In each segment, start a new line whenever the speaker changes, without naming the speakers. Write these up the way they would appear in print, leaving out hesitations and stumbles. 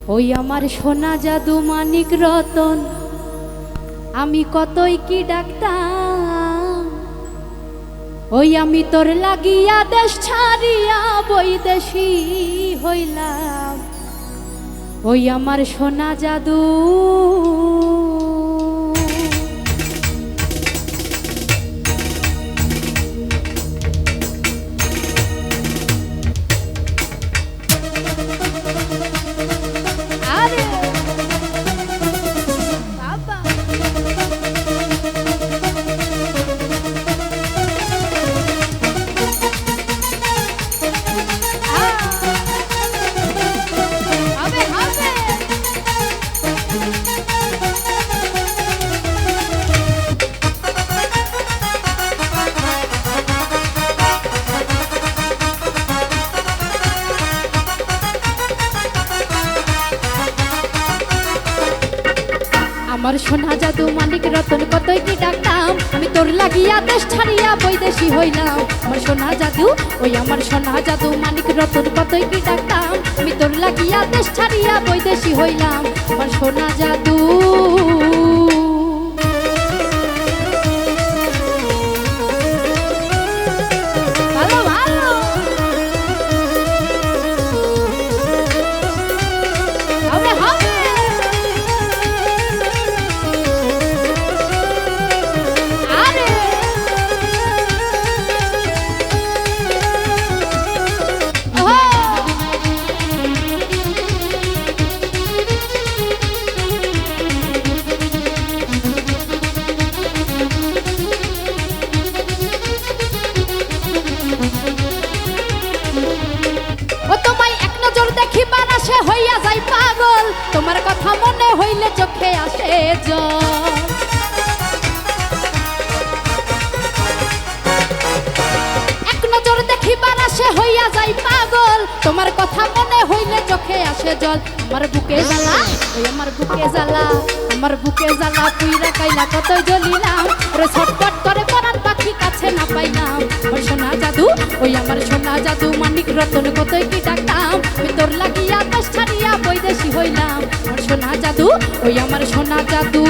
ওই আমার সোনা জাদু মানিক রতন, আমি কতই কি ডাকতাম। ওই আমি তোর লাগিয়া দেশ ছাড়িয়া বৈদেশী হইলাম। ওই আমার সোনা জাদু আমার সোনা জাদু মানিক রতন কতই কি ডাকতাম। আমি তোর লাগিয়া দেশ ছাড়িয়া বৈদেশী হইলাম। আমার সোনা জাদু, ওই আমার সোনা জাদু মানিক রতন কতই কি ডাকতাম। আমি তোর লাগিয়া দেশ ছাড়িয়া বৈদেশী হইলাম। আমার সোনা জাদু হইয়া যাই পাগল, তোমার কথা মনে হইলে চোখে আসে জল। এক নজর দেখিবার আসে হইয়া যাই পাগল, তোমার কথা মনে হইলে চোখে আসে জল। আমার বুকে জ্বালা, ওই আমার বুকে জ্বালা, আমার বুকে জ্বালা পুইরা কাইলা কতই জ্বলিলাম। ওরে ছটফট করে পরাণ পাখি কাছে না পাইলাম। আমার সোনা জাদু, ওই আমার সোনা জাদু মানিক রতন কতই কি ডাকতাম। আমি তোর লাগিয়া দেশ ছাড়িয়া বৈদেশী হইলাম। আমার সোনা জাদু, ওই আমার সোনা জাদু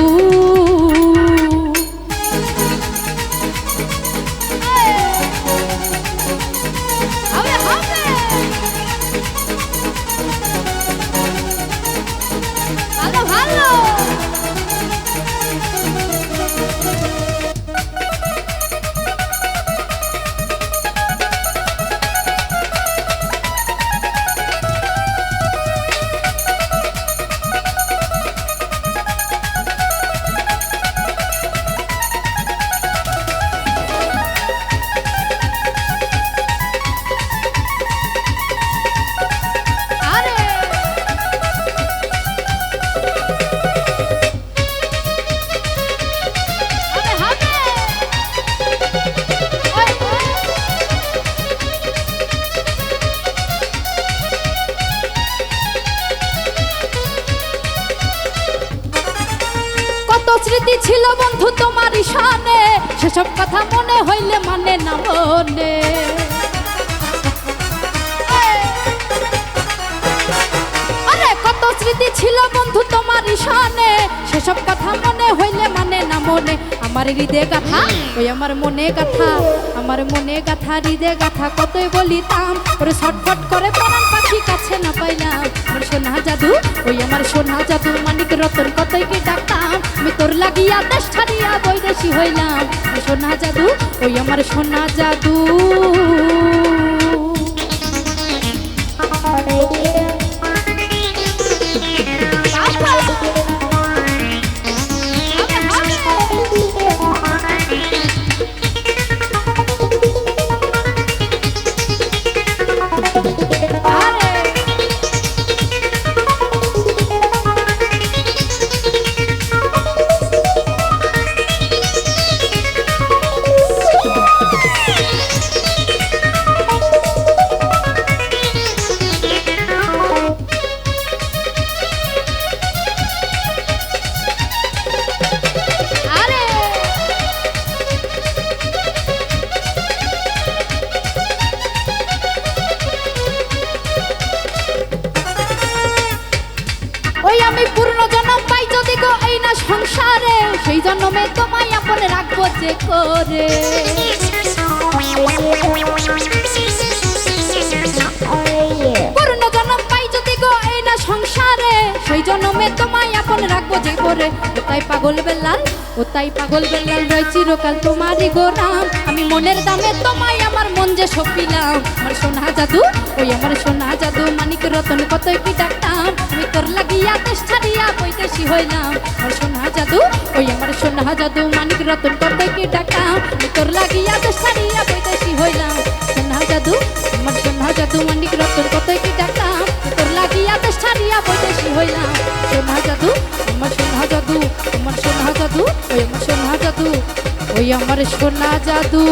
স্মৃতি ছিল বন্ধু তোমার শানে, সেসব কথা মনে হইলে মানে না মনে। আরে কত স্মৃতি ছিল বন্ধু তোমার শানে, সেসব কথা মনে হইলে মানে না মনে। আমার হৃদয় গাথা, ওই আমার মনে গাথা, আমার মনে গাথা হৃদয় গাথা কতই বলিতাম। ওরে ছটফট করে পরাণ পাখি কাছে না পাইলাম। আমার সোনা জাদু, ওই আমার সোনা জাদু মানিক রতন কতই কি ডাকতাম। আমি তোর লাগিয়া দেশ ছাড়িয়া বৈদেশী হইলাম। আমার সোনা জাদু, ওই আমার সোনা জাদু ওই আমি পূর্ণ জন্ম পাই যদি গো এই না সংসারে, সেই জন্মে তোমায় আপনে রাখবো যে করে। পূর্ণ জন্ম পাই যদি গো এই না সংসারে, সেই জন্মে তোমায় আপনে রাখবো যে করে। ওটাই পাগল বেলাল, ওটাই পাগল বেলাল রয় চিরকাল তোমারই গোলাম। আমি মনের দামে তোমায় আমার মন যে সপিলাম। আমার সোনা জাদু, ওই আমার সোনা জাদু, মানিক রতন কতই কি ডাকতাম। আমি তোর লাগিয়া দেশ ছাড়িয়া বৈদেশি হইলাম। আমার সোনা জাদু, ওই আমার সোনা জাদু, মানিক রতন কতই কি ডাকতাম। আমি তোর লাগিয়া দেশ ছাড়িয়া বৈদেশি হইলাম। সোনা জাদু, আমার সোনা জাদু, মানিক রতন কতই কি ডাকতাম। তোর লাগিয়া দেশ ছাড়িয়া বৈদেশি হইলাম। সোনা জাদু, আমার সোনা জাদু, আমার সোনা জাদু, ওই আমার সোনা জাদু, ওই আমার সোনা জাদু।